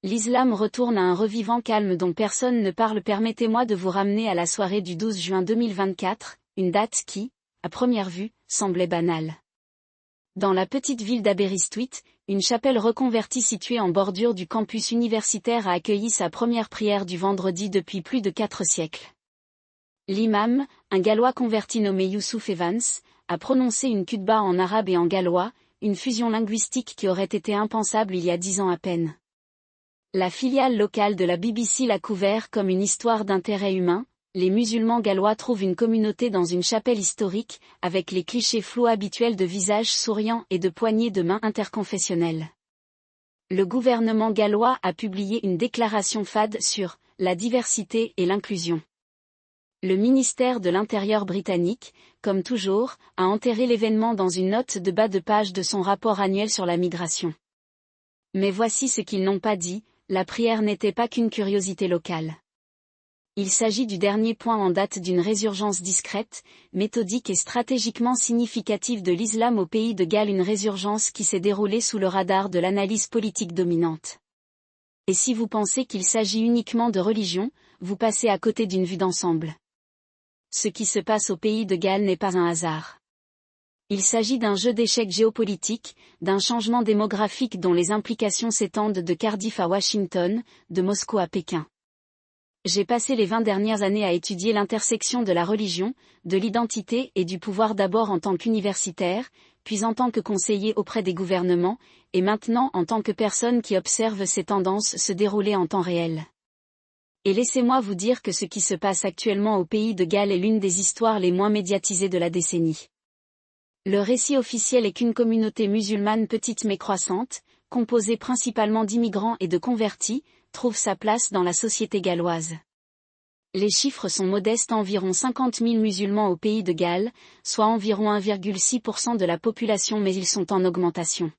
L'islam retourne à un revivant calme dont personne ne parle. Permettez-moi de vous ramener à la soirée du 12 juin 2024, une date qui, à première vue, semblait banale. Dans la petite ville d'Aberystwyth, une chapelle reconvertie située en bordure du campus universitaire a accueilli sa première prière du vendredi depuis plus de 4 siècles. L'imam, un Gallois converti nommé Youssouf Evans, a prononcé une khutba en arabe et en gallois, une fusion linguistique qui aurait été impensable il y a 10 ans à peine. La filiale locale de la BBC l'a couvert comme une histoire d'intérêt humain. Les musulmans gallois trouvent une communauté dans une chapelle historique, avec les clichés flous habituels de visages souriants et de poignées de main interconfessionnelles. Le gouvernement gallois a publié une déclaration fade sur la diversité et l'inclusion. Le ministère de l'Intérieur britannique, comme toujours, a enterré l'événement dans une note de bas de page de son rapport annuel sur la migration. Mais voici ce qu'ils n'ont pas dit, la prière n'était pas qu'une curiosité locale. Il s'agit du dernier point en date d'une résurgence discrète, méthodique et stratégiquement significative de l'islam au pays de Galles, une résurgence qui s'est déroulée sous le radar de l'analyse politique dominante. Et si vous pensez qu'il s'agit uniquement de religion, vous passez à côté d'une vue d'ensemble. Ce qui se passe au pays de Galles n'est pas un hasard. Il s'agit d'un jeu d'échecs géopolitique, d'un changement démographique dont les implications s'étendent de Cardiff à Washington, de Moscou à Pékin. J'ai passé les 20 dernières années à étudier l'intersection de la religion, de l'identité et du pouvoir, d'abord en tant qu'universitaire, puis en tant que conseiller auprès des gouvernements, et maintenant en tant que personne qui observe ces tendances se dérouler en temps réel. Et laissez-moi vous dire que ce qui se passe actuellement au pays de Galles est l'une des histoires les moins médiatisées de la décennie. Le récit officiel est qu'une communauté musulmane petite mais croissante, composée principalement d'immigrants et de convertis, trouve sa place dans la société galloise. Les chiffres sont modestes, environ 50 000 musulmans au pays de Galles, soit environ 1,6% de la population, mais ils sont en augmentation.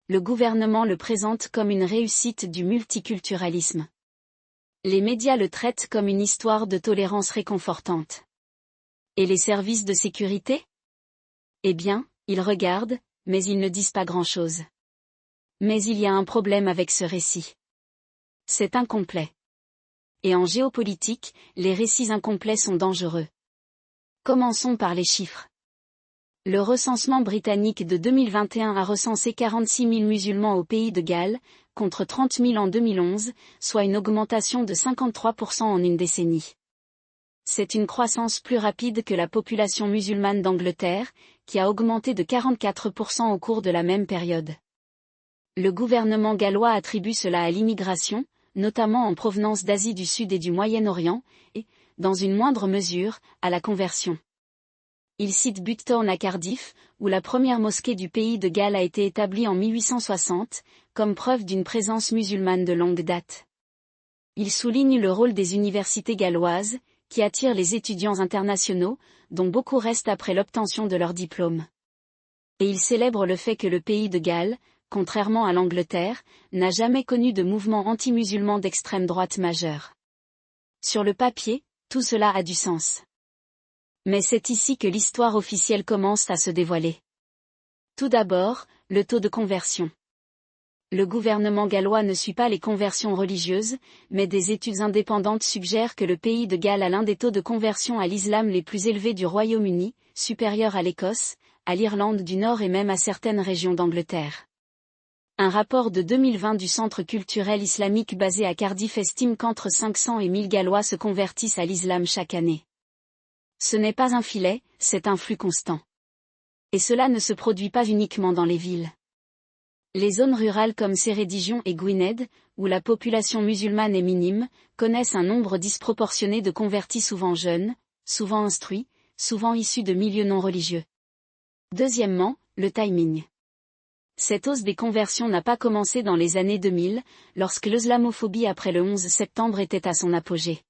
Le gouvernement le présente comme une réussite du multiculturalisme. Les médias le traitent comme une histoire de tolérance réconfortante. Et les services de sécurité ? Eh bien, ils regardent, mais ils ne disent pas grand-chose. Mais il y a un problème avec ce récit. C'est incomplet. Et en géopolitique, les récits incomplets sont dangereux. Commençons par les chiffres. Le recensement britannique de 2021 a recensé 46 000 musulmans au pays de Galles, contre 30 000 en 2011, soit une augmentation de 53% en une décennie. C'est une croissance plus rapide que la population musulmane d'Angleterre, qui a augmenté de 44% au cours de la même période. Le gouvernement gallois attribue cela à l'immigration, notamment en provenance d'Asie du Sud et du Moyen-Orient, et, dans une moindre mesure, à la conversion. Il cite Buckthorn à Cardiff, où la première mosquée du pays de Galles a été établie en 1860, comme preuve d'une présence musulmane de longue date. Il souligne le rôle des universités galloises, qui attirent les étudiants internationaux, dont beaucoup restent après l'obtention de leur diplôme. Et il célèbre le fait que le pays de Galles, contrairement à l'Angleterre, n'a jamais connu de mouvement anti-musulman d'extrême droite majeur. Sur le papier, tout cela a du sens. Mais c'est ici que l'histoire officielle commence à se dévoiler. Tout d'abord, le taux de conversion. Le gouvernement gallois ne suit pas les conversions religieuses, mais des études indépendantes suggèrent que le pays de Galles a l'un des taux de conversion à l'islam les plus élevés du Royaume-Uni, supérieur à l'Écosse, à l'Irlande du Nord et même à certaines régions d'Angleterre. Un rapport de 2020 du Centre culturel islamique basé à Cardiff estime qu'entre 500 et 1000 Gallois se convertissent à l'islam chaque année. Ce n'est pas un filet, c'est un flux constant. Et cela ne se produit pas uniquement dans les villes. Les zones rurales comme Ceredigion et Gwynedd, où la population musulmane est minime, connaissent un nombre disproportionné de convertis souvent jeunes, souvent instruits, souvent issus de milieux non religieux. Deuxièmement, le timing. Cette hausse des conversions n'a pas commencé dans les années 2000, lorsque l'islamophobie après le 11 septembre était à son apogée.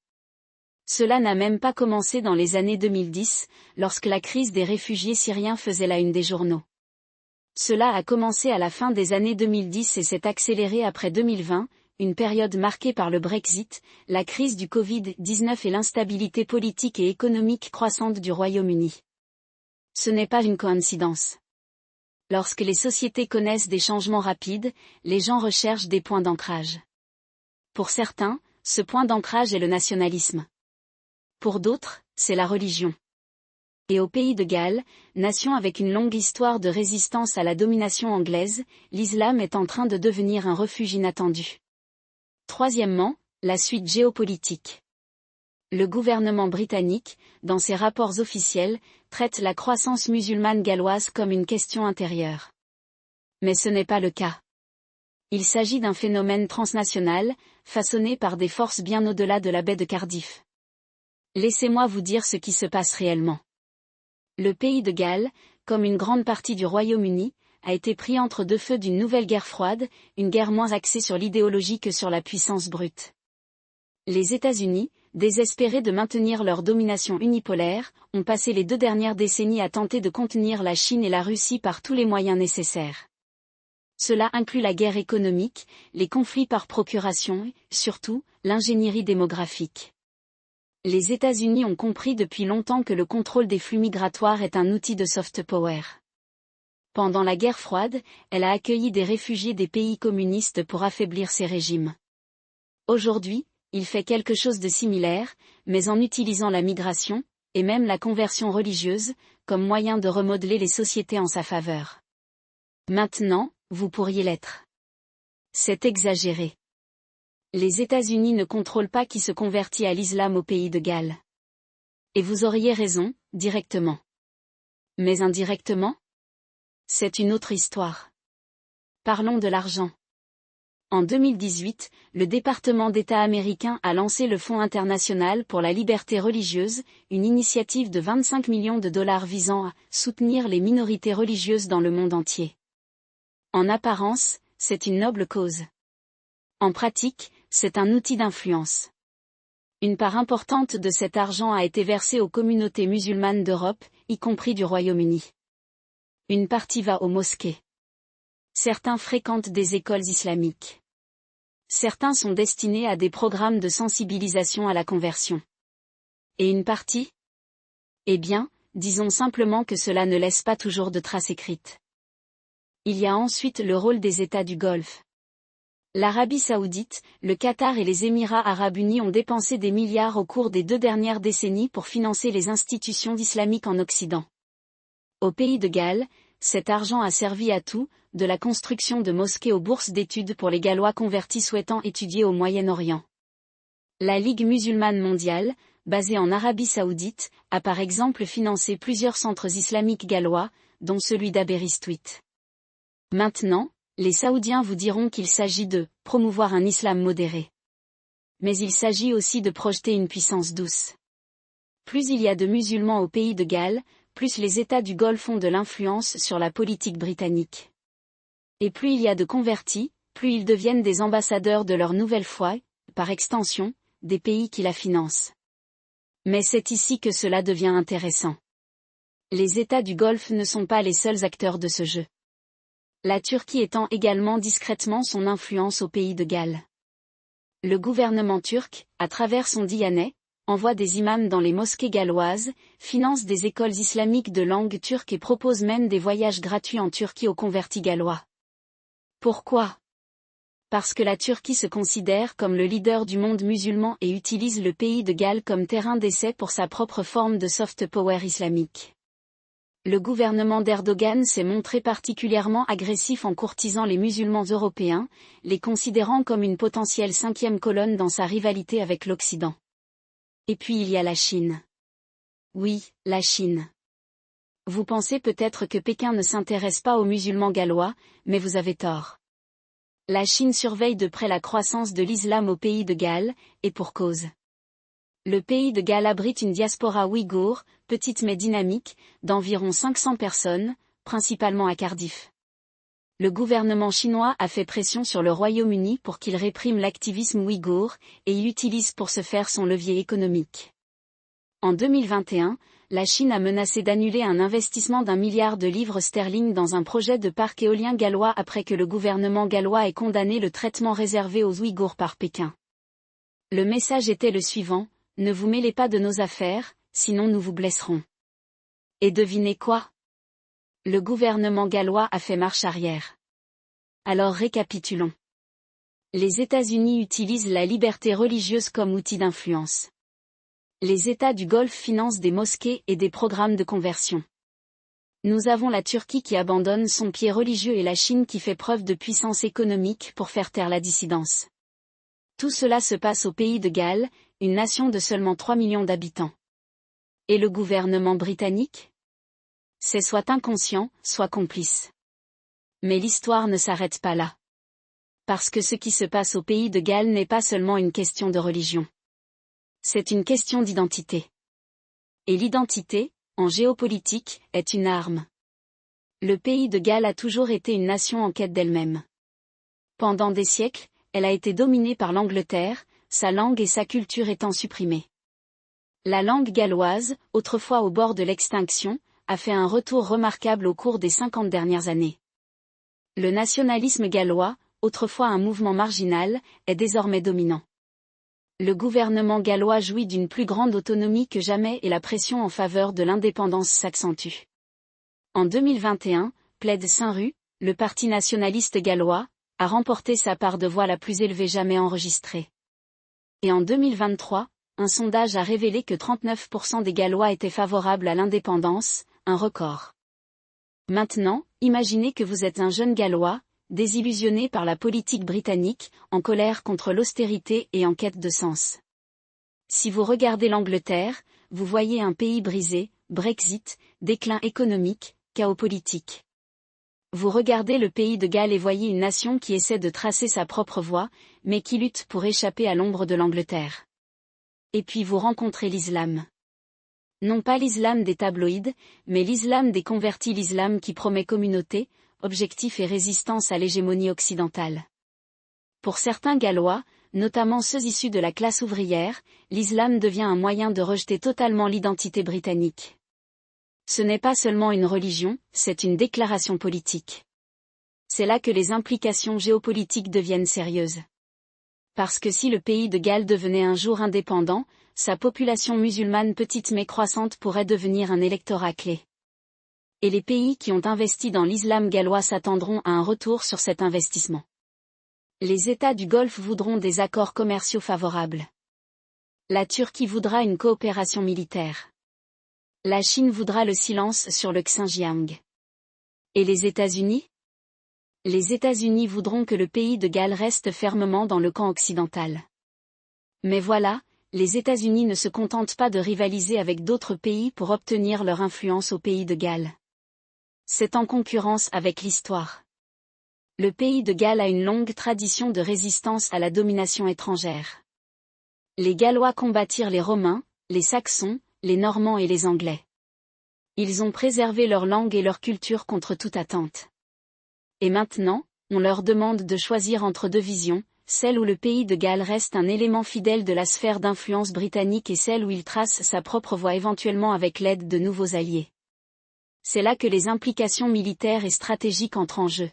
Cela n'a même pas commencé dans les années 2010, lorsque la crise des réfugiés syriens faisait la une des journaux. Cela a commencé à la fin des années 2010 et s'est accéléré après 2020, une période marquée par le Brexit, la crise du Covid-19 et l'instabilité politique et économique croissante du Royaume-Uni. Ce n'est pas une coïncidence. Lorsque les sociétés connaissent des changements rapides, les gens recherchent des points d'ancrage. Pour certains, ce point d'ancrage est le nationalisme. Pour d'autres, c'est la religion. Et au pays de Galles, nation avec une longue histoire de résistance à la domination anglaise, l'islam est en train de devenir un refuge inattendu. Troisièmement, la suite géopolitique. Le gouvernement britannique, dans ses rapports officiels, traite la croissance musulmane galloise comme une question intérieure. Mais ce n'est pas le cas. Il s'agit d'un phénomène transnational, façonné par des forces bien au-delà de la baie de Cardiff. Laissez-moi vous dire ce qui se passe réellement. Le pays de Galles, comme une grande partie du Royaume-Uni, a été pris entre deux feux d'une nouvelle guerre froide, une guerre moins axée sur l'idéologie que sur la puissance brute. Les États-Unis, désespérés de maintenir leur domination unipolaire, ont passé les 2 dernières décennies à tenter de contenir la Chine et la Russie par tous les moyens nécessaires. Cela inclut la guerre économique, les conflits par procuration et, surtout, l'ingénierie démographique. Les États-Unis ont compris depuis longtemps que le contrôle des flux migratoires est un outil de soft power. Pendant la guerre froide, elle a accueilli des réfugiés des pays communistes pour affaiblir ces régimes. Aujourd'hui, il fait quelque chose de similaire, mais en utilisant la migration, et même la conversion religieuse, comme moyen de remodeler les sociétés en sa faveur. Maintenant, vous pourriez l'être. C'est exagéré. Les États-Unis ne contrôlent pas qui se convertit à l'islam au pays de Galles. Et vous auriez raison, directement. Mais indirectement ? C'est une autre histoire. Parlons de l'argent. En 2018, le département d'État américain a lancé le Fonds international pour la liberté religieuse, une initiative de 25 millions de dollars visant à soutenir les minorités religieuses dans le monde entier. En apparence, c'est une noble cause. En pratique, c'est un outil d'influence. Une part importante de cet argent a été versée aux communautés musulmanes d'Europe, y compris du Royaume-Uni. Une partie va aux mosquées. Certains fréquentent des écoles islamiques. Certains sont destinés à des programmes de sensibilisation à la conversion. Et une partie ? Eh bien, disons simplement que cela ne laisse pas toujours de traces écrites. Il y a ensuite le rôle des États du Golfe. L'Arabie Saoudite, le Qatar et les Émirats Arabes Unis ont dépensé des milliards au cours des 2 dernières décennies pour financer les institutions islamiques en Occident. Au pays de Galles, cet argent a servi à tout, de la construction de mosquées aux bourses d'études pour les Gallois convertis souhaitant étudier au Moyen-Orient. La Ligue musulmane mondiale, basée en Arabie Saoudite, a par exemple financé plusieurs centres islamiques gallois, dont celui d'Aberystwyth. Maintenant, les Saoudiens vous diront qu'il s'agit de promouvoir un islam modéré. Mais il s'agit aussi de projeter une puissance douce. Plus il y a de musulmans au pays de Galles, plus les États du Golfe ont de l'influence sur la politique britannique. Et plus il y a de convertis, plus ils deviennent des ambassadeurs de leur nouvelle foi, par extension, des pays qui la financent. Mais c'est ici que cela devient intéressant. Les États du Golfe ne sont pas les seuls acteurs de ce jeu. La Turquie étend également discrètement son influence au pays de Galles. Le gouvernement turc, à travers son Diyanet, envoie des imams dans les mosquées galloises, finance des écoles islamiques de langue turque et propose même des voyages gratuits en Turquie aux convertis gallois. Pourquoi ? Parce que la Turquie se considère comme le leader du monde musulman et utilise le pays de Galles comme terrain d'essai pour sa propre forme de soft power islamique. Le gouvernement d'Erdogan s'est montré particulièrement agressif en courtisant les musulmans européens, les considérant comme une potentielle 5e colonne dans sa rivalité avec l'Occident. Et puis il y a la Chine. Oui, la Chine. Vous pensez peut-être que Pékin ne s'intéresse pas aux musulmans gallois, mais vous avez tort. La Chine surveille de près la croissance de l'islam au pays de Galles, et pour cause. Le pays de Galles abrite une diaspora ouïghour, petite mais dynamique, d'environ 500 personnes, principalement à Cardiff. Le gouvernement chinois a fait pression sur le Royaume-Uni pour qu'il réprime l'activisme ouïghour, et il utilise pour ce faire son levier économique. En 2021, la Chine a menacé d'annuler un investissement d'1 milliard de livres sterling dans un projet de parc éolien gallois après que le gouvernement gallois ait condamné le traitement réservé aux Ouïghours par Pékin. Le message était le suivant: ne vous mêlez pas de nos affaires, sinon nous vous blesserons. Et devinez quoi ? Le gouvernement gallois a fait marche arrière. Alors récapitulons. Les États-Unis utilisent la liberté religieuse comme outil d'influence. Les États du Golfe financent des mosquées et des programmes de conversion. Nous avons la Turquie qui abandonne son pied religieux et la Chine qui fait preuve de puissance économique pour faire taire la dissidence. Tout cela se passe au pays de Galles, une nation de seulement 3 millions d'habitants. Et le gouvernement britannique ? C'est soit inconscient, soit complice. Mais l'histoire ne s'arrête pas là. Parce que ce qui se passe au pays de Galles n'est pas seulement une question de religion. C'est une question d'identité. Et l'identité, en géopolitique, est une arme. Le pays de Galles a toujours été une nation en quête d'elle-même. Pendant des siècles, elle a été dominée par l'Angleterre, sa langue et sa culture étant supprimées. La langue galloise, autrefois au bord de l'extinction, a fait un retour remarquable au cours des 50 dernières années. Le nationalisme gallois, autrefois un mouvement marginal, est désormais dominant. Le gouvernement gallois jouit d'une plus grande autonomie que jamais et la pression en faveur de l'indépendance s'accentue. En 2021, Plaid Cymru, le parti nationaliste gallois, a remporté sa part de voix la plus élevée jamais enregistrée. Et en 2023, un sondage a révélé que 39% des Gallois étaient favorables à l'indépendance, un record. Maintenant, imaginez que vous êtes un jeune Gallois, désillusionné par la politique britannique, en colère contre l'austérité et en quête de sens. Si vous regardez l'Angleterre, vous voyez un pays brisé, Brexit, déclin économique, chaos politique. Vous regardez le pays de Galles et voyez une nation qui essaie de tracer sa propre voie, mais qui lutte pour échapper à l'ombre de l'Angleterre. Et puis vous rencontrez l'islam. Non pas l'islam des tabloïds, mais l'islam des convertis, l'islam qui promet communauté, objectif et résistance à l'hégémonie occidentale. Pour certains Gallois, notamment ceux issus de la classe ouvrière, l'islam devient un moyen de rejeter totalement l'identité britannique. Ce n'est pas seulement une religion, c'est une déclaration politique. C'est là que les implications géopolitiques deviennent sérieuses. Parce que si le pays de Galles devenait un jour indépendant, sa population musulmane petite mais croissante pourrait devenir un électorat clé. Et les pays qui ont investi dans l'islam gallois s'attendront à un retour sur cet investissement. Les États du Golfe voudront des accords commerciaux favorables. La Turquie voudra une coopération militaire. La Chine voudra le silence sur le Xinjiang. Et les États-Unis ? Les États-Unis voudront que le pays de Galles reste fermement dans le camp occidental. Mais voilà, les États-Unis ne se contentent pas de rivaliser avec d'autres pays pour obtenir leur influence au pays de Galles. C'est en concurrence avec l'histoire. Le pays de Galles a une longue tradition de résistance à la domination étrangère. Les Gallois combattirent les Romains, les Saxons, les Normands et les Anglais. Ils ont préservé leur langue et leur culture contre toute attente. Et maintenant, on leur demande de choisir entre deux visions, celle où le pays de Galles reste un élément fidèle de la sphère d'influence britannique et celle où il trace sa propre voie éventuellement avec l'aide de nouveaux alliés. C'est là que les implications militaires et stratégiques entrent en jeu.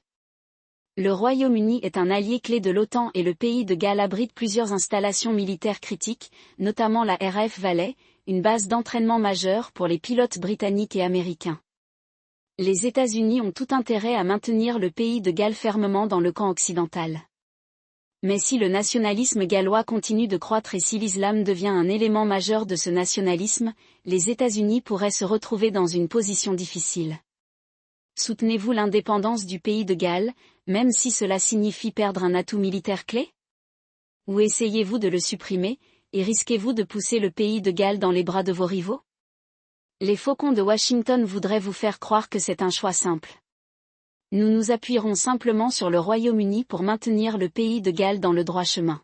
Le Royaume-Uni est un allié clé de l'OTAN et le pays de Galles abrite plusieurs installations militaires critiques, notamment la RAF Valley, une base d'entraînement majeure pour les pilotes britanniques et américains. Les États-Unis ont tout intérêt à maintenir le pays de Galles fermement dans le camp occidental. Mais si le nationalisme gallois continue de croître et si l'islam devient un élément majeur de ce nationalisme, les États-Unis pourraient se retrouver dans une position difficile. Soutenez-vous l'indépendance du pays de Galles, même si cela signifie perdre un atout militaire clé ? Ou essayez-vous de le supprimer, et risquez-vous de pousser le pays de Galles dans les bras de vos rivaux ? Les faucons de Washington voudraient vous faire croire que c'est un choix simple. Nous nous appuierons simplement sur le Royaume-Uni pour maintenir le pays de Galles dans le droit chemin.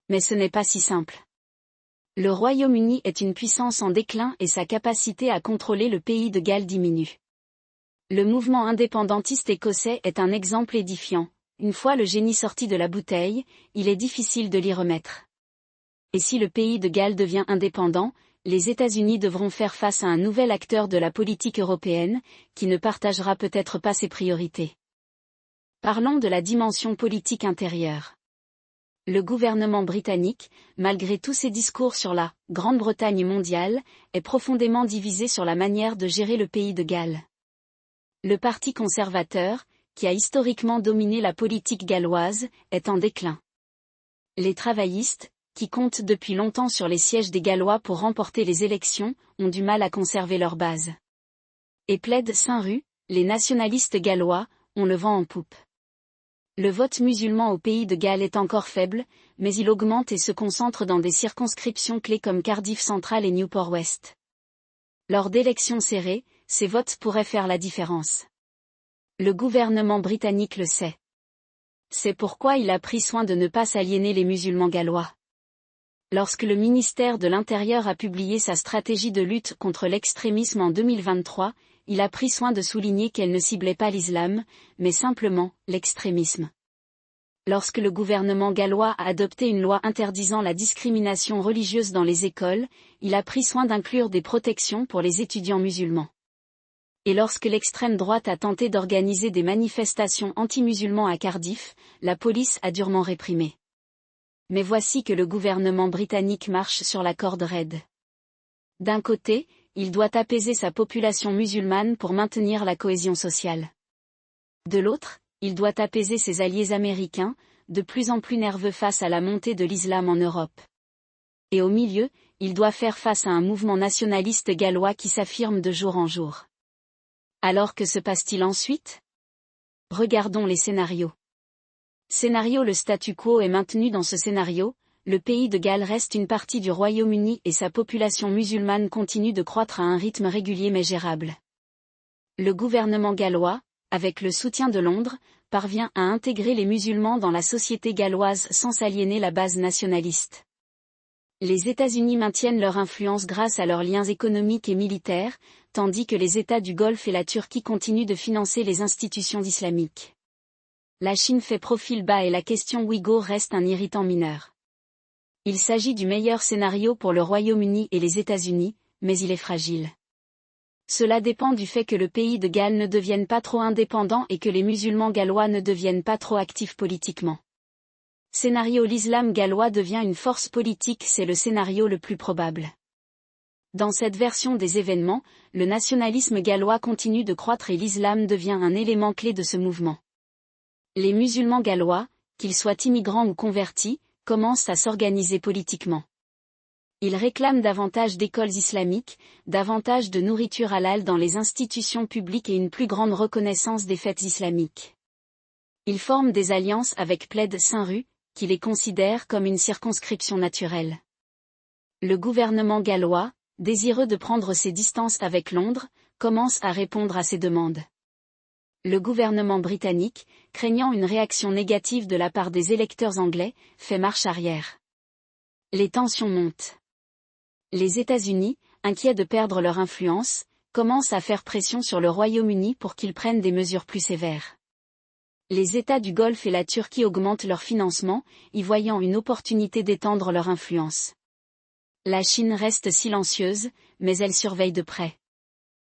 Mais ce n'est pas si simple. Le Royaume-Uni est une puissance en déclin et sa capacité à contrôler le pays de Galles diminue. Le mouvement indépendantiste écossais est un exemple édifiant. Une fois le génie sorti de la bouteille, il est difficile de l'y remettre. Et si le pays de Galles devient indépendant, les États-Unis devront faire face à un nouvel acteur de la politique européenne, qui ne partagera peut-être pas ses priorités. Parlons de la dimension politique intérieure. Le gouvernement britannique, malgré tous ses discours sur la « Grande-Bretagne mondiale », est profondément divisé sur la manière de gérer le pays de Galles. Le Parti conservateur, qui a historiquement dominé la politique galloise, est en déclin. Les travaillistes, qui comptent depuis longtemps sur les sièges des Gallois pour remporter les élections, ont du mal à conserver leur base. Et plaide Saint-Ruf, les nationalistes gallois ont le vent en poupe. Le vote musulman au pays de Galles est encore faible, mais il augmente et se concentre dans des circonscriptions clés comme Cardiff Central et Newport West. Lors d'élections serrées, ces votes pourraient faire la différence. Le gouvernement britannique le sait. C'est pourquoi il a pris soin de ne pas s'aliéner les musulmans gallois. Lorsque le ministère de l'Intérieur a publié sa stratégie de lutte contre l'extrémisme en 2023, il a pris soin de souligner qu'elle ne ciblait pas l'islam, mais simplement l'extrémisme. Lorsque le gouvernement gallois a adopté une loi interdisant la discrimination religieuse dans les écoles, il a pris soin d'inclure des protections pour les étudiants musulmans. Et lorsque l'extrême droite a tenté d'organiser des manifestations anti-musulmans à Cardiff, la police a durement réprimé. Mais voici que le gouvernement britannique marche sur la corde raide. D'un côté, il doit apaiser sa population musulmane pour maintenir la cohésion sociale. De l'autre, il doit apaiser ses alliés américains, de plus en plus nerveux face à la montée de l'islam en Europe. Et au milieu, il doit faire face à un mouvement nationaliste gallois qui s'affirme de jour en jour. Alors que se passe-t-il ensuite? Regardons les scénarios. Scénario: le statu quo est maintenu. Dans ce scénario, le pays de Galles reste une partie du Royaume-Uni et sa population musulmane continue de croître à un rythme régulier mais gérable. Le gouvernement gallois, avec le soutien de Londres, parvient à intégrer les musulmans dans la société galloise sans s'aliéner la base nationaliste. Les États-Unis maintiennent leur influence grâce à leurs liens économiques et militaires, tandis que les États du Golfe et la Turquie continuent de financer les institutions islamiques. La Chine fait profil bas et la question ouïghour reste un irritant mineur. Il s'agit du meilleur scénario pour le Royaume-Uni et les États-Unis, mais il est fragile. Cela dépend du fait que le pays de Galles ne devienne pas trop indépendant et que les musulmans gallois ne deviennent pas trop actifs politiquement. Scénario: l'islam gallois devient une force politique. C'est le scénario le plus probable. Dans cette version des événements, le nationalisme gallois continue de croître et l'islam devient un élément clé de ce mouvement. Les musulmans gallois, qu'ils soient immigrants ou convertis, commencent à s'organiser politiquement. Ils réclament davantage d'écoles islamiques, davantage de nourriture halal dans les institutions publiques et une plus grande reconnaissance des fêtes islamiques. Ils forment des alliances avec Plaid Saint-Ruf, qui les considère comme une circonscription naturelle. Le gouvernement gallois, désireux de prendre ses distances avec Londres, commence à répondre à ces demandes. Le gouvernement britannique, craignant une réaction négative de la part des électeurs anglais, fait marche arrière. Les tensions montent. Les États-Unis, inquiets de perdre leur influence, commencent à faire pression sur le Royaume-Uni pour qu'il prenne des mesures plus sévères. Les États du Golfe et la Turquie augmentent leur financement, y voyant une opportunité d'étendre leur influence. La Chine reste silencieuse, mais elle surveille de près.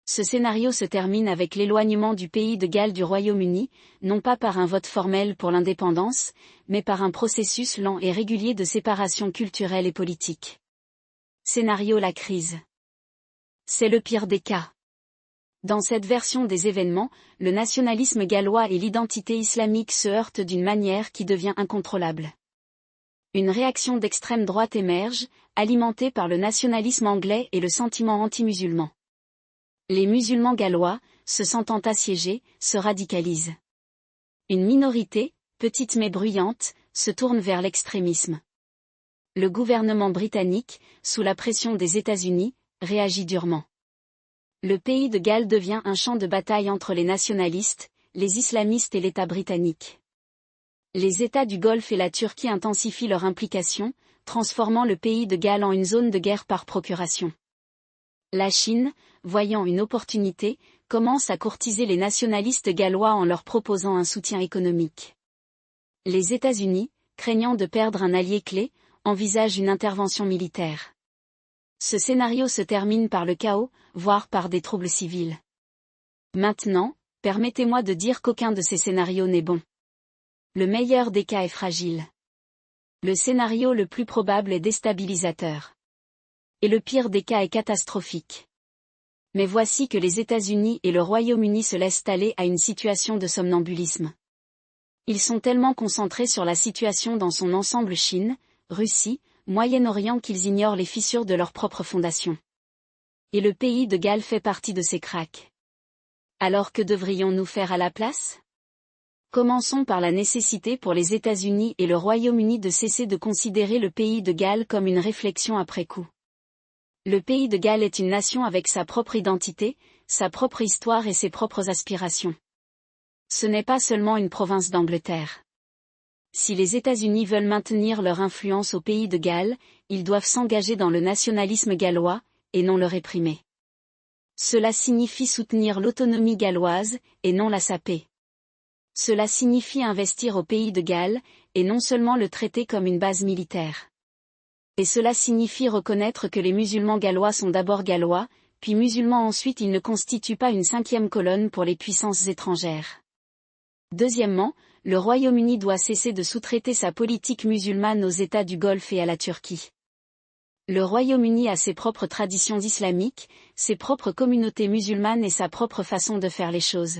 Ce scénario se termine avec l'éloignement du pays de Galles du Royaume-Uni, non pas par un vote formel pour l'indépendance, mais par un processus lent et régulier de séparation culturelle et politique. Scénario: la crise. C'est le pire des cas. Dans cette version des événements, le nationalisme gallois et l'identité islamique se heurtent d'une manière qui devient incontrôlable. Une réaction d'extrême droite émerge, alimentée par le nationalisme anglais et le sentiment anti-musulman. Les musulmans gallois, se sentant assiégés, se radicalisent. Une minorité, petite mais bruyante, se tourne vers l'extrémisme. Le gouvernement britannique, sous la pression des États-Unis, réagit durement. Le pays de Galles devient un champ de bataille entre les nationalistes, les islamistes et l'État britannique. Les États du Golfe et la Turquie intensifient leur implication, transformant le pays de Galles en une zone de guerre par procuration. La Chine, voyant une opportunité, commence à courtiser les nationalistes gallois en leur proposant un soutien économique. Les États-Unis, craignant de perdre un allié clé, envisagent une intervention militaire. Ce scénario se termine par le chaos, voire par des troubles civils. Maintenant, permettez-moi de dire qu'aucun de ces scénarios n'est bon. Le meilleur des cas est fragile. Le scénario le plus probable est déstabilisateur. Et le pire des cas est catastrophique. Mais voici que les États-Unis et le Royaume-Uni se laissent aller à une situation de somnambulisme. Ils sont tellement concentrés sur la situation dans son ensemble Chine, Russie, Moyen-Orient qu'ils ignorent les fissures de leur propre fondation. Et le pays de Galles fait partie de ces cracks. Alors que devrions-nous faire à la place ? Commençons par la nécessité pour les États-Unis et le Royaume-Uni de cesser de considérer le pays de Galles comme une réflexion après coup. Le pays de Galles est une nation avec sa propre identité, sa propre histoire et ses propres aspirations. Ce n'est pas seulement une province d'Angleterre. Si les États-Unis veulent maintenir leur influence au pays de Galles, ils doivent s'engager dans le nationalisme gallois, et non le réprimer. Cela signifie soutenir l'autonomie galloise, et non la saper. Cela signifie investir au pays de Galles, et non seulement le traiter comme une base militaire. Et cela signifie reconnaître que les musulmans gallois sont d'abord gallois, puis musulmans ensuite ils ne constituent pas une cinquième colonne pour les puissances étrangères. Deuxièmement, le Royaume-Uni doit cesser de sous-traiter sa politique musulmane aux États du Golfe et à la Turquie. Le Royaume-Uni a ses propres traditions islamiques, ses propres communautés musulmanes et sa propre façon de faire les choses.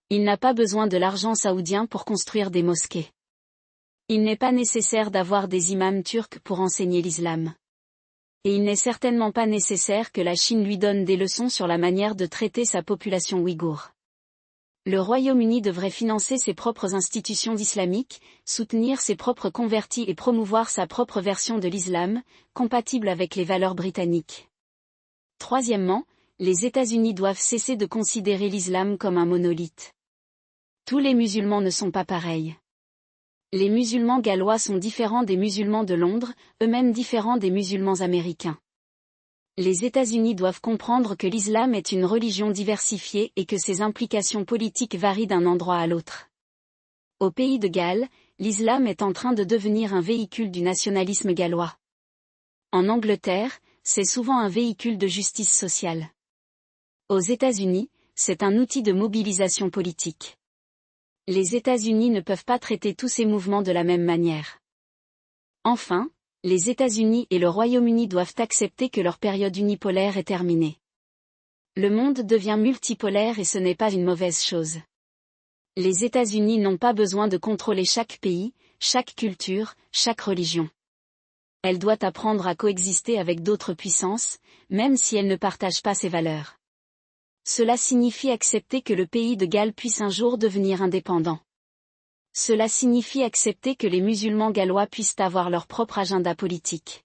Il n'a pas besoin de l'argent saoudien pour construire des mosquées. Il n'est pas nécessaire d'avoir des imams turcs pour enseigner l'islam. Et il n'est certainement pas nécessaire que la Chine lui donne des leçons sur la manière de traiter sa population ouïghour. Le Royaume-Uni devrait financer ses propres institutions islamiques, soutenir ses propres convertis et promouvoir sa propre version de l'islam, compatible avec les valeurs britanniques. Troisièmement, les États-Unis doivent cesser de considérer l'islam comme un monolithe. Tous les musulmans ne sont pas pareils. Les musulmans gallois sont différents des musulmans de Londres, eux-mêmes différents des musulmans américains. Les États-Unis doivent comprendre que l'islam est une religion diversifiée et que ses implications politiques varient d'un endroit à l'autre. Au pays de Galles, l'islam est en train de devenir un véhicule du nationalisme gallois. En Angleterre, c'est souvent un véhicule de justice sociale. Aux États-Unis, c'est un outil de mobilisation politique. Les États-Unis ne peuvent pas traiter tous ces mouvements de la même manière. Enfin, les États-Unis et le Royaume-Uni doivent accepter que leur période unipolaire est terminée. Le monde devient multipolaire et ce n'est pas une mauvaise chose. Les États-Unis n'ont pas besoin de contrôler chaque pays, chaque culture, chaque religion. Elle doit apprendre à coexister avec d'autres puissances, même si elle ne partage pas ses valeurs. Cela signifie accepter que le pays de Galles puisse un jour devenir indépendant. Cela signifie accepter que les musulmans gallois puissent avoir leur propre agenda politique.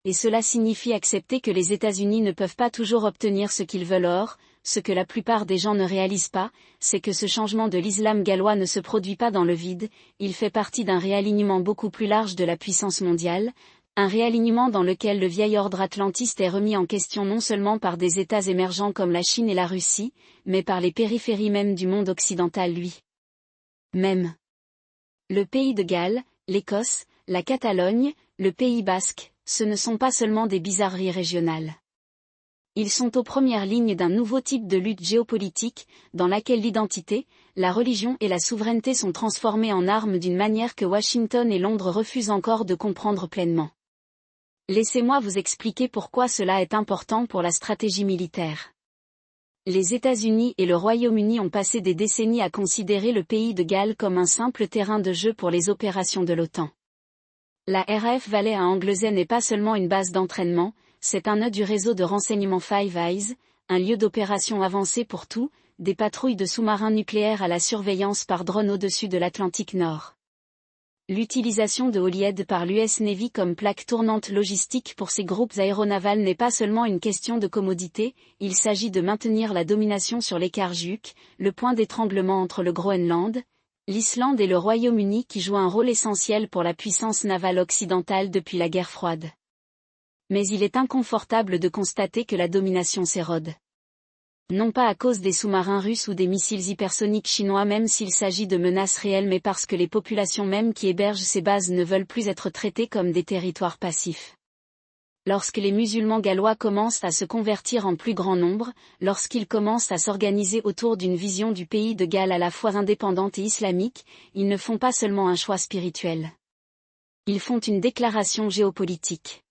Et cela signifie accepter que les États-Unis ne peuvent pas toujours obtenir ce qu'ils veulent. Or, ce que la plupart des gens ne réalisent pas, c'est que ce changement de l'islam gallois ne se produit pas dans le vide, il fait partie d'un réalignement beaucoup plus large de la puissance mondiale, un réalignement dans lequel le vieil ordre atlantiste est remis en question non seulement par des États émergents comme la Chine et la Russie, mais par les périphéries même du monde occidental lui-même. Le pays de Galles, l'Écosse, la Catalogne, le Pays basque, ce ne sont pas seulement des bizarreries régionales. Ils sont aux premières lignes d'un nouveau type de lutte géopolitique, dans laquelle l'identité, la religion et la souveraineté sont transformées en armes d'une manière que Washington et Londres refusent encore de comprendre pleinement. Laissez-moi vous expliquer pourquoi cela est important pour la stratégie militaire. Les États-Unis et le Royaume-Uni ont passé des décennies à considérer le pays de Galles comme un simple terrain de jeu pour les opérations de l'OTAN. La RAF Valley à Anglesey n'est pas seulement une base d'entraînement, c'est un nœud du réseau de renseignement Five Eyes, un lieu d'opération avancé pour tout, des patrouilles de sous-marins nucléaires à la surveillance par drone au-dessus de l'Atlantique Nord. L'utilisation de Holyhead par l'US Navy comme plaque tournante logistique pour ces groupes aéronavals n'est pas seulement une question de commodité, il s'agit de maintenir la domination sur l'écart Juuk, le point d'étranglement entre le Groenland, l'Islande et le Royaume-Uni qui jouent un rôle essentiel pour la puissance navale occidentale depuis la guerre froide. Mais il est inconfortable de constater que la domination s'érode. Non pas à cause des sous-marins russes ou des missiles hypersoniques chinois même s'il s'agit de menaces réelles mais parce que les populations mêmes qui hébergent ces bases ne veulent plus être traitées comme des territoires passifs. Lorsque les musulmans gallois commencent à se convertir en plus grand nombre, lorsqu'ils commencent à s'organiser autour d'une vision du pays de Galles à la fois indépendante et islamique, ils ne font pas seulement un choix spirituel. Ils font une déclaration géopolitique.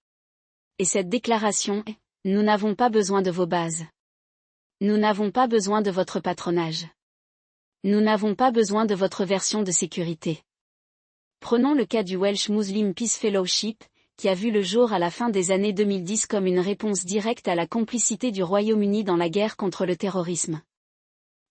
Et cette déclaration est « Nous n'avons pas besoin de vos bases. Nous n'avons pas besoin de votre patronage. Nous n'avons pas besoin de votre version de sécurité. Prenons le cas du Welsh Muslim Peace Fellowship, qui a vu le jour à la fin des années 2010 comme une réponse directe à la complicité du Royaume-Uni dans la guerre contre le terrorisme.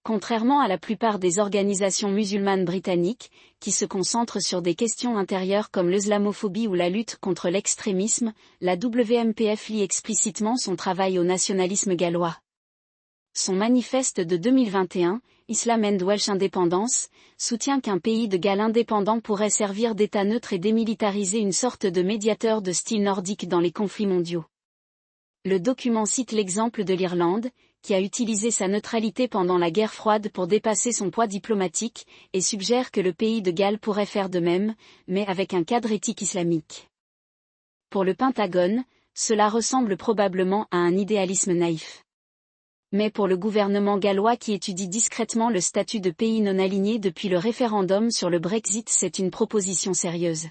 Contrairement à la plupart des organisations musulmanes britanniques, qui se concentrent sur des questions intérieures comme l'islamophobie ou la lutte contre l'extrémisme, la WMPF lie explicitement son travail au nationalisme gallois. Son manifeste de 2021, Islam and Welsh Independence, soutient qu'un pays de Galles indépendant pourrait servir d'État neutre et démilitariser une sorte de médiateur de style nordique dans les conflits mondiaux. Le document cite l'exemple de l'Irlande, qui a utilisé sa neutralité pendant la guerre froide pour dépasser son poids diplomatique, et suggère que le pays de Galles pourrait faire de même, mais avec un cadre éthique islamique. Pour le Pentagone, cela ressemble probablement à un idéalisme naïf. Mais pour le gouvernement gallois qui étudie discrètement le statut de pays non aligné depuis le référendum sur le Brexit, c'est une proposition sérieuse.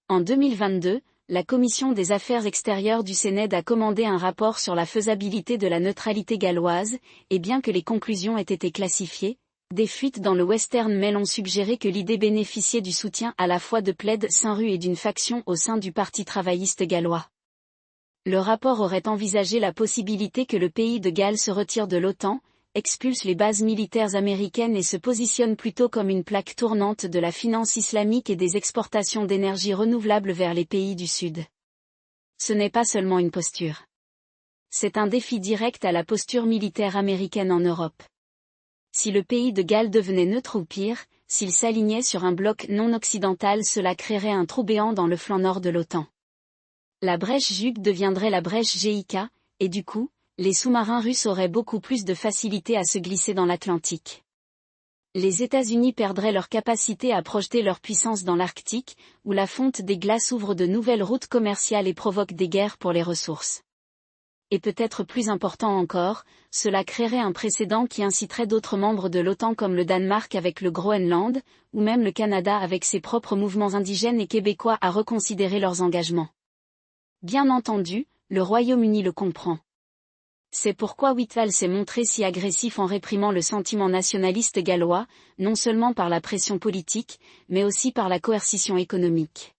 En 2022, la Commission des Affaires extérieures du Sénat a commandé un rapport sur la faisabilité de la neutralité galloise, et bien que les conclusions aient été classifiées, des fuites dans le Western Mail ont suggéré que l'idée bénéficiait du soutien à la fois de Plaid Cymru et d'une faction au sein du Parti travailliste gallois. Le rapport aurait envisagé la possibilité que le pays de Galles se retire de l'OTAN, expulse les bases militaires américaines et se positionne plutôt comme une plaque tournante de la finance islamique et des exportations d'énergie renouvelable vers les pays du Sud. Ce n'est pas seulement une posture. C'est un défi direct à la posture militaire américaine en Europe. Si le pays de Galles devenait neutre ou pire, s'il s'alignait sur un bloc non occidental, cela créerait un trou béant dans le flanc nord de l'OTAN. La brèche Jug deviendrait la brèche GIK, et du coup, les sous-marins russes auraient beaucoup plus de facilité à se glisser dans l'Atlantique. Les États-Unis perdraient leur capacité à projeter leur puissance dans l'Arctique, où la fonte des glaces ouvre de nouvelles routes commerciales et provoque des guerres pour les ressources. Et peut-être plus important encore, cela créerait un précédent qui inciterait d'autres membres de l'OTAN comme le Danemark avec le Groenland, ou même le Canada avec ses propres mouvements indigènes et québécois à reconsidérer leurs engagements. Bien entendu, le Royaume-Uni le comprend. C'est pourquoi Whitval s'est montré si agressif en réprimant le sentiment nationaliste gallois, non seulement par la pression politique, mais aussi par la coercition économique.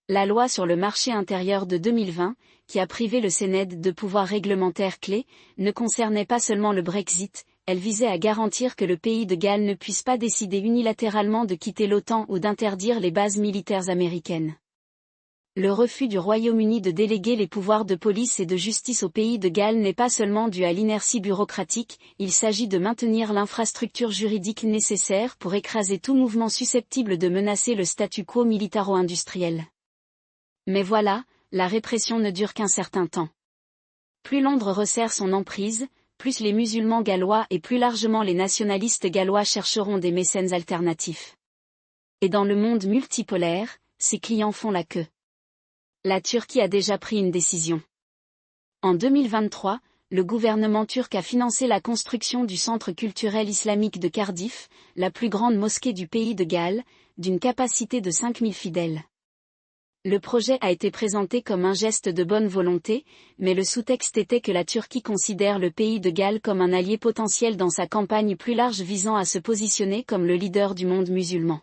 La loi sur le marché intérieur de 2020, qui a privé le Sénat de pouvoirs réglementaires clés, ne concernait pas seulement le Brexit, elle visait à garantir que le pays de Galles ne puisse pas décider unilatéralement de quitter l'OTAN ou d'interdire les bases militaires américaines. Le refus du Royaume-Uni de déléguer les pouvoirs de police et de justice au pays de Galles n'est pas seulement dû à l'inertie bureaucratique, il s'agit de maintenir l'infrastructure juridique nécessaire pour écraser tout mouvement susceptible de menacer le statu quo militaro-industriel. Mais voilà, la répression ne dure qu'un certain temps. Plus Londres resserre son emprise, plus les musulmans gallois et plus largement les nationalistes gallois chercheront des mécènes alternatifs. Et dans le monde multipolaire, ses clients font la queue. La Turquie a déjà pris une décision. En 2023, le gouvernement turc a financé la construction du centre culturel islamique de Cardiff, la plus grande mosquée du pays de Galles, d'une capacité de 5000 fidèles. Le projet a été présenté comme un geste de bonne volonté, mais le sous-texte était que la Turquie considère le pays de Galles comme un allié potentiel dans sa campagne plus large visant à se positionner comme le leader du monde musulman.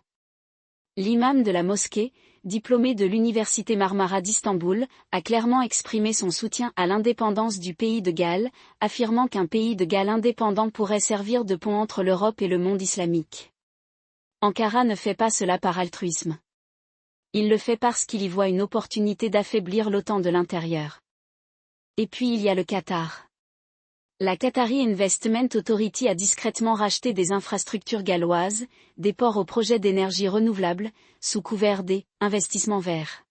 L'imam de la mosquée, diplômé de l'université Marmara d'Istanbul, a clairement exprimé son soutien à l'indépendance du pays de Galles, affirmant qu'un pays de Galles indépendant pourrait servir de pont entre l'Europe et le monde islamique. Ankara ne fait pas cela par altruisme. Il le fait parce qu'il y voit une opportunité d'affaiblir l'OTAN de l'intérieur. Et puis il y a le Qatar. La Qatari Investment Authority a discrètement racheté des infrastructures galloises, des ports au projet d'énergie renouvelable, sous couvert des investissements verts.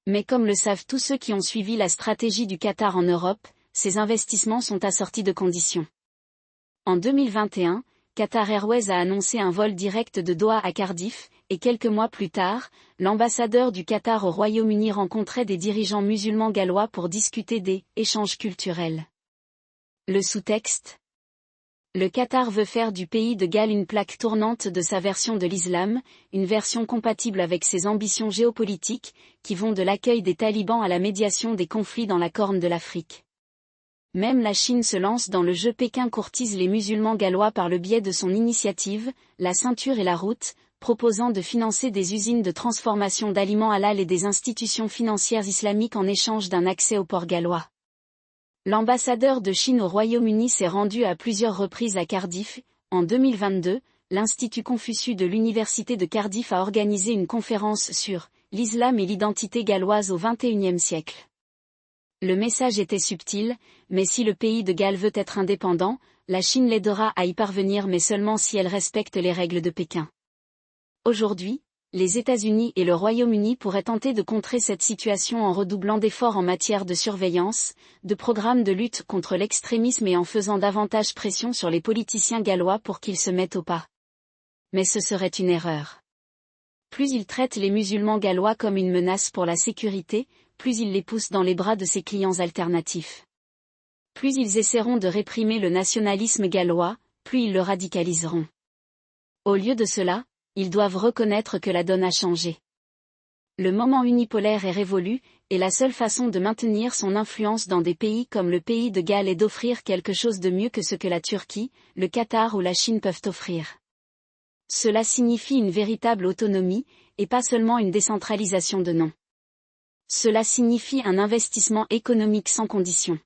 Mais comme le savent tous ceux qui ont suivi la stratégie du Qatar en Europe, ces investissements sont assortis de conditions. En 2021, Qatar Airways a annoncé un vol direct de Doha à Cardiff, et quelques mois plus tard, l'ambassadeur du Qatar au Royaume-Uni rencontrait des dirigeants musulmans gallois pour discuter des échanges culturels. Le sous-texte. Le Qatar veut faire du pays de Galles une plaque tournante de sa version de l'islam, une version compatible avec ses ambitions géopolitiques, qui vont de l'accueil des talibans à la médiation des conflits dans la Corne de l'Afrique. Même la Chine se lance dans le jeu. Pékin courtise les musulmans gallois par le biais de son initiative, la ceinture et la route, proposant de financer des usines de transformation d'aliments halal et des institutions financières islamiques en échange d'un accès au port gallois. L'ambassadeur de Chine au Royaume-Uni s'est rendu à plusieurs reprises à Cardiff. En 2022, l'Institut Confucius de l'Université de Cardiff a organisé une conférence sur « L'islam et l'identité galloise au XXIe siècle ». Le message était subtil, mais si le pays de Galles veut être indépendant, la Chine l'aidera à y parvenir, mais seulement si elle respecte les règles de Pékin. Aujourd'hui, les États-Unis et le Royaume-Uni pourraient tenter de contrer cette situation en redoublant d'efforts en matière de surveillance, de programmes de lutte contre l'extrémisme et en faisant davantage pression sur les politiciens gallois pour qu'ils se mettent au pas. Mais ce serait une erreur. Plus ils traitent les musulmans gallois comme une menace pour la sécurité, plus ils les poussent dans les bras de ses clients alternatifs. Plus ils essaieront de réprimer le nationalisme gallois, plus ils le radicaliseront. Au lieu de cela, ils doivent reconnaître que la donne a changé. Le moment unipolaire est révolu, et la seule façon de maintenir son influence dans des pays comme le pays de Galles est d'offrir quelque chose de mieux que ce que la Turquie, le Qatar ou la Chine peuvent offrir. Cela signifie une véritable autonomie, et pas seulement une décentralisation de nom. Cela signifie un investissement économique sans condition.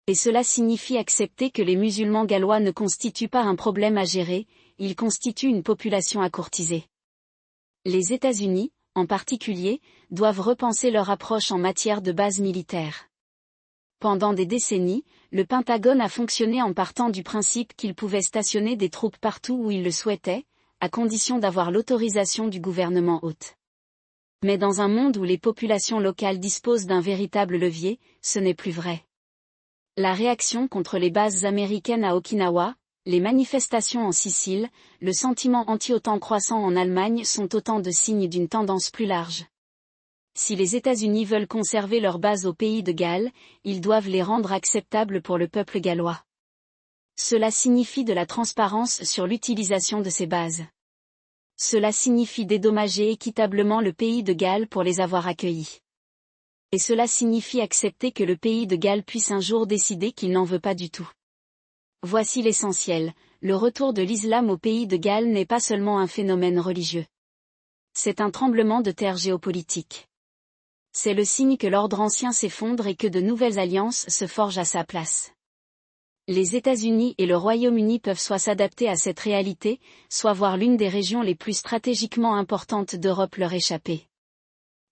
Et cela signifie accepter que les musulmans gallois ne constituent pas un problème à gérer, ils constituent une population à courtiser. Les États-Unis, en particulier, doivent repenser leur approche en matière de bases militaires. Pendant des décennies, le Pentagone a fonctionné en partant du principe qu'il pouvait stationner des troupes partout où il le souhaitait, à condition d'avoir l'autorisation du gouvernement hôte. Mais dans un monde où les populations locales disposent d'un véritable levier, ce n'est plus vrai. La réaction contre les bases américaines à Okinawa, les manifestations en Sicile, le sentiment anti-OTAN croissant en Allemagne sont autant de signes d'une tendance plus large. Si les États-Unis veulent conserver leurs bases au pays de Galles, ils doivent les rendre acceptables pour le peuple gallois. Cela signifie de la transparence sur l'utilisation de ces bases. Cela signifie dédommager équitablement le pays de Galles pour les avoir accueillis. Et cela signifie accepter que le pays de Galles puisse un jour décider qu'il n'en veut pas du tout. Voici l'essentiel, le retour de l'islam au pays de Galles n'est pas seulement un phénomène religieux. C'est un tremblement de terre géopolitique. C'est le signe que l'ordre ancien s'effondre et que de nouvelles alliances se forgent à sa place. Les États-Unis et le Royaume-Uni peuvent soit s'adapter à cette réalité, soit voir l'une des régions les plus stratégiquement importantes d'Europe leur échapper.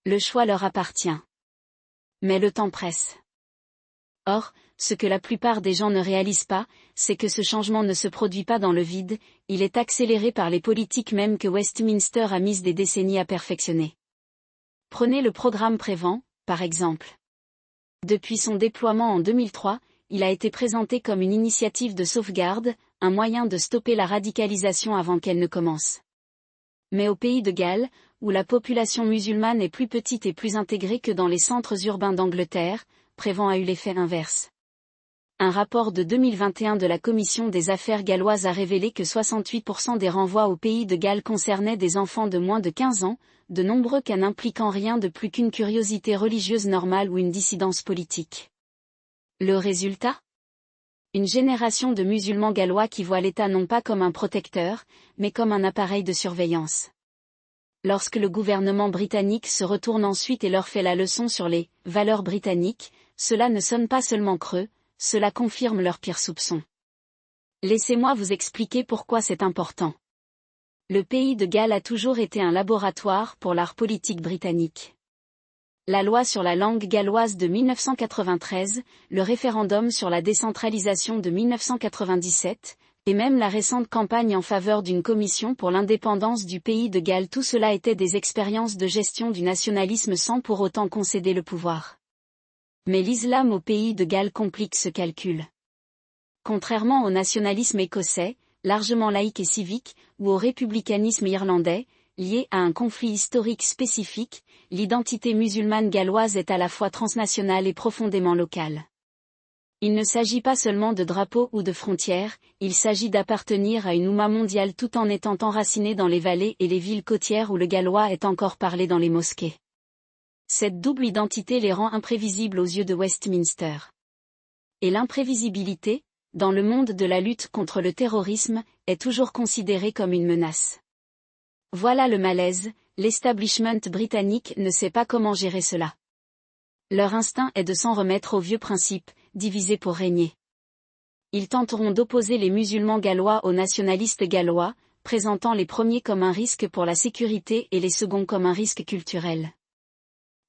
Le choix leur appartient. Mais le temps presse. Or, ce que la plupart des gens ne réalisent pas, c'est que ce changement ne se produit pas dans le vide, il est accéléré par les politiques mêmes que Westminster a mises des décennies à perfectionner. Prenez le programme Prévent, par exemple. Depuis son déploiement en 2003, il a été présenté comme une initiative de sauvegarde, un moyen de stopper la radicalisation avant qu'elle ne commence. Mais au pays de Galles, où la population musulmane est plus petite et plus intégrée que dans les centres urbains d'Angleterre, Prévent a eu l'effet inverse. Un rapport de 2021 de la Commission des affaires galloises a révélé que 68% des renvois au pays de Galles concernaient des enfants de moins de 15 ans, de nombreux cas n'impliquant rien de plus qu'une curiosité religieuse normale ou une dissidence politique. Le résultat ? Une génération de musulmans gallois qui voient l'État non pas comme un protecteur, mais comme un appareil de surveillance. Lorsque le gouvernement britannique se retourne ensuite et leur fait la leçon sur les « valeurs britanniques », cela ne sonne pas seulement creux, cela confirme leurs pires soupçons. Laissez-moi vous expliquer pourquoi c'est important. Le pays de Galles a toujours été un laboratoire pour l'art politique britannique. La loi sur la langue galloise de 1993, le référendum sur la décentralisation de 1997, et même la récente campagne en faveur d'une commission pour l'indépendance du pays de Galles, tout cela était des expériences de gestion du nationalisme sans pour autant concéder le pouvoir. Mais l'islam au pays de Galles complique ce calcul. Contrairement au nationalisme écossais, largement laïque et civique, ou au républicanisme irlandais, lié à un conflit historique spécifique, l'identité musulmane galloise est à la fois transnationale et profondément locale. Il ne s'agit pas seulement de drapeaux ou de frontières, il s'agit d'appartenir à une oumma mondiale tout en étant enraciné dans les vallées et les villes côtières où le gallois est encore parlé dans les mosquées. Cette double identité les rend imprévisibles aux yeux de Westminster. Et l'imprévisibilité, dans le monde de la lutte contre le terrorisme, est toujours considérée comme une menace. Voilà le malaise, l'establishment britannique ne sait pas comment gérer cela. Leur instinct est de s'en remettre aux vieux principes, diviser pour régner. Ils tenteront d'opposer les musulmans gallois aux nationalistes gallois, présentant les premiers comme un risque pour la sécurité et les seconds comme un risque culturel.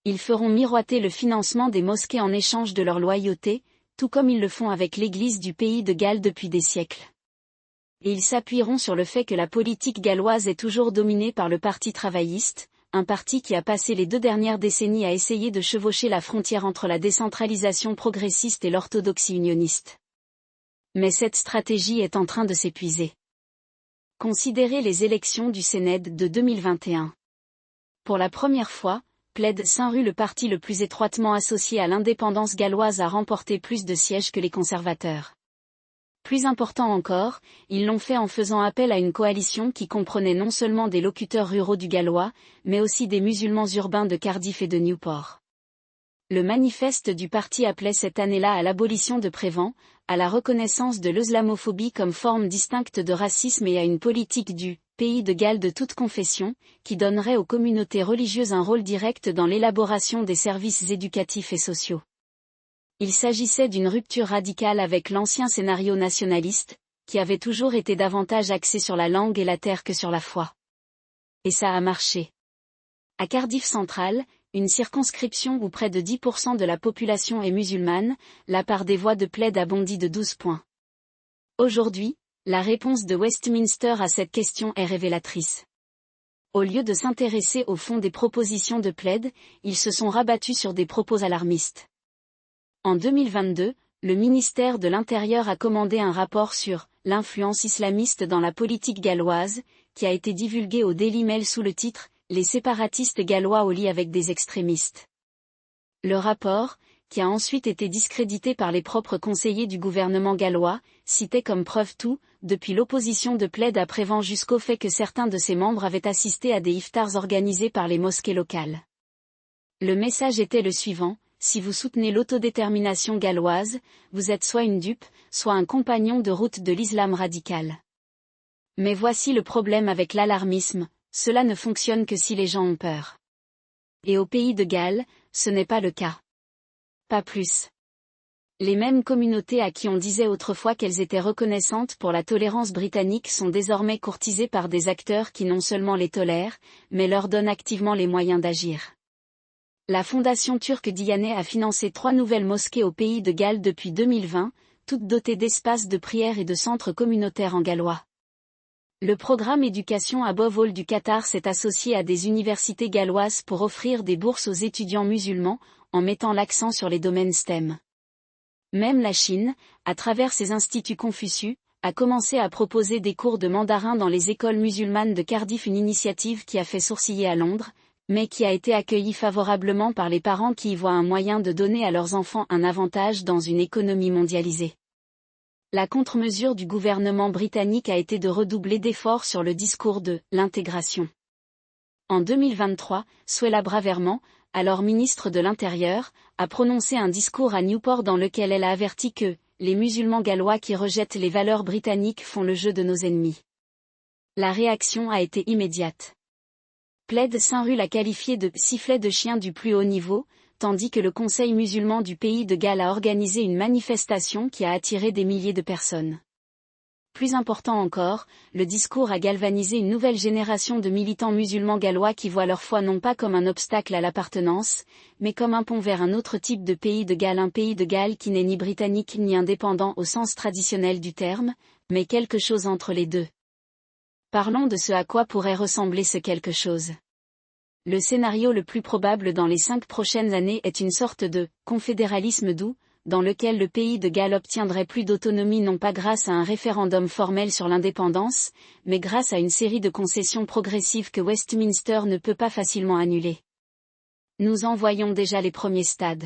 Ils feront miroiter le financement des mosquées en échange de leur loyauté, tout comme ils le font avec l'Église du pays de Galles depuis des siècles. Et ils s'appuieront sur le fait que la politique galloise est toujours dominée par le Parti travailliste, un parti qui a passé les 2 dernières décennies à essayer de chevaucher la frontière entre la décentralisation progressiste et l'orthodoxie unioniste. Mais cette stratégie est en train de s'épuiser. Considérez les élections du Sénat de 2021. Pour la première fois, Plaid Cymru, le parti le plus étroitement associé à l'indépendance galloise, a remporté plus de sièges que les conservateurs. Plus important encore, ils l'ont fait en faisant appel à une coalition qui comprenait non seulement des locuteurs ruraux du gallois, mais aussi des musulmans urbains de Cardiff et de Newport. Le manifeste du parti appelait cette année-là à l'abolition de Prévent, à la reconnaissance de l'islamophobie comme forme distincte de racisme et à une politique du pays de Galles de toute confession, qui donnerait aux communautés religieuses un rôle direct dans l'élaboration des services éducatifs et sociaux. Il s'agissait d'une rupture radicale avec l'ancien scénario nationaliste, qui avait toujours été davantage axé sur la langue et la terre que sur la foi. Et ça a marché. À Cardiff Central, une circonscription où près de 10% de la population est musulmane, la part des voix de Plaid a bondi de 12 points. Aujourd'hui, la réponse de Westminster à cette question est révélatrice. Au lieu de s'intéresser au fond des propositions de Plaid, ils se sont rabattus sur des propos alarmistes. En 2022, le ministère de l'Intérieur a commandé un rapport sur « l'influence islamiste dans la politique galloise », qui a été divulgué au Daily Mail sous le titre « Les séparatistes gallois au lit avec des extrémistes ». Le rapport, qui a ensuite été discrédité par les propres conseillers du gouvernement gallois, citait comme preuve tout, depuis l'opposition de Plaid à Prévent jusqu'au fait que certains de ses membres avaient assisté à des iftars organisés par les mosquées locales. Le message était le suivant: si vous soutenez l'autodétermination galloise, vous êtes soit une dupe, soit un compagnon de route de l'islam radical. Mais voici le problème avec l'alarmisme, cela ne fonctionne que si les gens ont peur. Et au pays de Galles, ce n'est pas le cas. Pas plus. Les mêmes communautés à qui on disait autrefois qu'elles étaient reconnaissantes pour la tolérance britannique sont désormais courtisées par des acteurs qui non seulement les tolèrent, mais leur donnent activement les moyens d'agir. La fondation turque Diyanet a financé 3 nouvelles mosquées au pays de Galles depuis 2020, toutes dotées d'espaces de prière et de centres communautaires en gallois. Le programme Éducation Above All du Qatar s'est associé à des universités galloises pour offrir des bourses aux étudiants musulmans, en mettant l'accent sur les domaines STEM. Même la Chine, à travers ses instituts Confucius, a commencé à proposer des cours de mandarin dans les écoles musulmanes de Cardiff, une initiative qui a fait sourciller à Londres, mais qui a été accueillie favorablement par les parents qui y voient un moyen de donner à leurs enfants un avantage dans une économie mondialisée. La contre-mesure du gouvernement britannique a été de redoubler d'efforts sur le discours de l'intégration. En 2023, Suella Braverman, alors ministre de l'Intérieur, a prononcé un discours à Newport dans lequel elle a averti que les musulmans gallois qui rejettent les valeurs britanniques font le jeu de nos ennemis. La réaction a été immédiate. Plaid Cymru l'a qualifié de « sifflet de chien du plus haut niveau », tandis que le Conseil musulman du pays de Galles a organisé une manifestation qui a attiré des milliers de personnes. Plus important encore, le discours a galvanisé une nouvelle génération de militants musulmans gallois qui voient leur foi non pas comme un obstacle à l'appartenance, mais comme un pont vers un autre type de pays de Galles, un pays de Galles qui n'est ni britannique ni indépendant au sens traditionnel du terme, mais quelque chose entre les deux. Parlons de ce à quoi pourrait ressembler ce quelque chose. Le scénario le plus probable dans les 5 prochaines années est une sorte de « confédéralisme doux », dans lequel le pays de Galles obtiendrait plus d'autonomie non pas grâce à un référendum formel sur l'indépendance, mais grâce à une série de concessions progressives que Westminster ne peut pas facilement annuler. Nous en voyons déjà les premiers stades.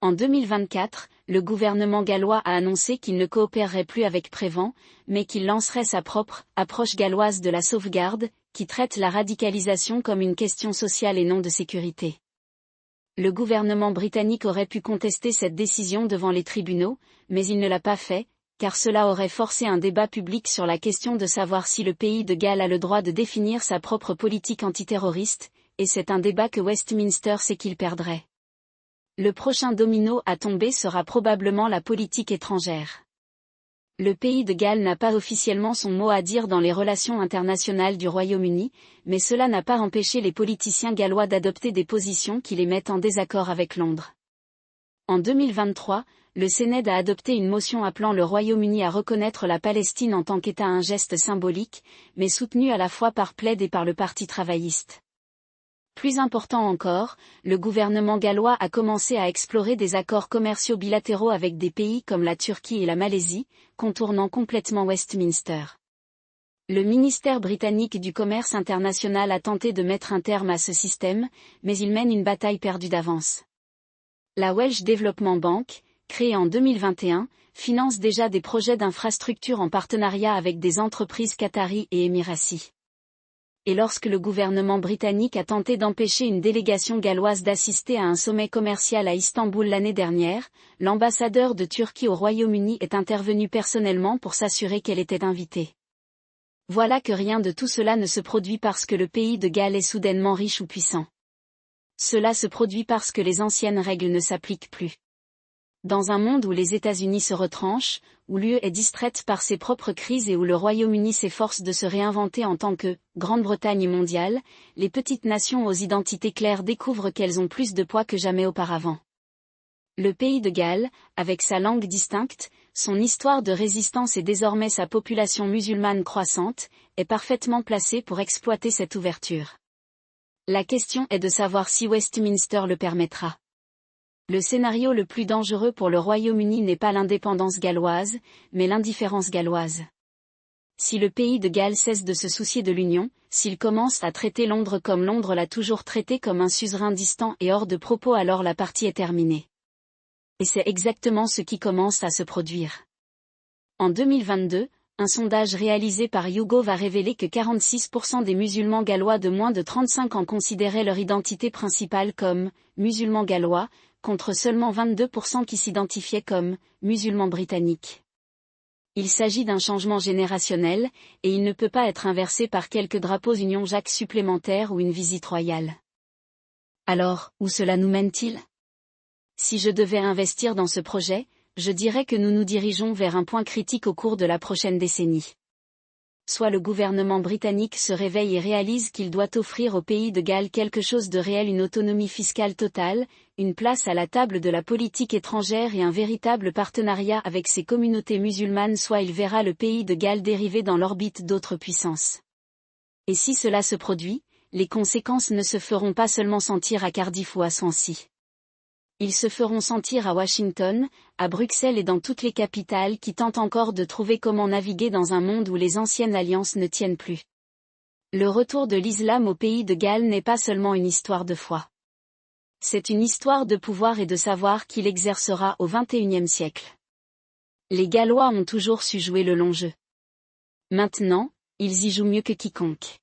En 2024, le gouvernement gallois a annoncé qu'il ne coopérerait plus avec Prévent, mais qu'il lancerait sa propre « approche galloise de la sauvegarde », qui traite la radicalisation comme une question sociale et non de sécurité. Le gouvernement britannique aurait pu contester cette décision devant les tribunaux, mais il ne l'a pas fait, car cela aurait forcé un débat public sur la question de savoir si le pays de Galles a le droit de définir sa propre politique antiterroriste, et c'est un débat que Westminster sait qu'il perdrait. Le prochain domino à tomber sera probablement la politique étrangère. Le pays de Galles n'a pas officiellement son mot à dire dans les relations internationales du Royaume-Uni, mais cela n'a pas empêché les politiciens gallois d'adopter des positions qui les mettent en désaccord avec Londres. En 2023, le Sénat a adopté une motion appelant le Royaume-Uni à reconnaître la Palestine en tant qu'État, un geste symbolique, mais soutenu à la fois par Plaid et par le Parti travailliste. Plus important encore, le gouvernement gallois a commencé à explorer des accords commerciaux bilatéraux avec des pays comme la Turquie et la Malaisie, contournant complètement Westminster. Le ministère britannique du Commerce international a tenté de mettre un terme à ce système, mais il mène une bataille perdue d'avance. La Welsh Development Bank, créée en 2021, finance déjà des projets d'infrastructures en partenariat avec des entreprises qataries et émiraties. Et lorsque le gouvernement britannique a tenté d'empêcher une délégation galloise d'assister à un sommet commercial à Istanbul l'année dernière, l'ambassadeur de Turquie au Royaume-Uni est intervenu personnellement pour s'assurer qu'elle était invitée. Voilà que rien de tout cela ne se produit parce que le pays de Galles est soudainement riche ou puissant. Cela se produit parce que les anciennes règles ne s'appliquent plus. Dans un monde où les États-Unis se retranchent, où l'UE est distraite par ses propres crises et où le Royaume-Uni s'efforce de se réinventer en tant que « Grande-Bretagne mondiale », les petites nations aux identités claires découvrent qu'elles ont plus de poids que jamais auparavant. Le pays de Galles, avec sa langue distincte, son histoire de résistance et désormais sa population musulmane croissante, est parfaitement placé pour exploiter cette ouverture. La question est de savoir si Westminster le permettra. Le scénario le plus dangereux pour le Royaume-Uni n'est pas l'indépendance galloise, mais l'indifférence galloise. Si le pays de Galles cesse de se soucier de l'Union, s'il commence à traiter Londres comme Londres l'a toujours traité comme un suzerain distant et hors de propos, alors la partie est terminée. Et c'est exactement ce qui commence à se produire. En 2022, un sondage réalisé par YouGov a révélé que 46% des musulmans gallois de moins de 35 ans considéraient leur identité principale comme « musulmans gallois », contre seulement 22% qui s'identifiaient comme « musulmans britanniques ». Il s'agit d'un changement générationnel, et il ne peut pas être inversé par quelques drapeaux Union Jack supplémentaires ou une visite royale. Alors, où cela nous mène-t-il ? Si je devais investir dans ce projet, je dirais que nous nous dirigeons vers un point critique au cours de la prochaine décennie. Soit le gouvernement britannique se réveille et réalise qu'il doit offrir au pays de Galles quelque chose de réel, une autonomie fiscale totale, une place à la table de la politique étrangère et un véritable partenariat avec ses communautés musulmanes, soit il verra le pays de Galles dériver dans l'orbite d'autres puissances. Et si cela se produit, les conséquences ne se feront pas seulement sentir à Cardiff ou à Swansea. Ils se feront sentir à Washington, à Bruxelles et dans toutes les capitales qui tentent encore de trouver comment naviguer dans un monde où les anciennes alliances ne tiennent plus. Le retour de l'islam au pays de Galles n'est pas seulement une histoire de foi. C'est une histoire de pouvoir et de savoir qu'il exercera au XXIe siècle. Les Gallois ont toujours su jouer le long jeu. Maintenant, ils y jouent mieux que quiconque.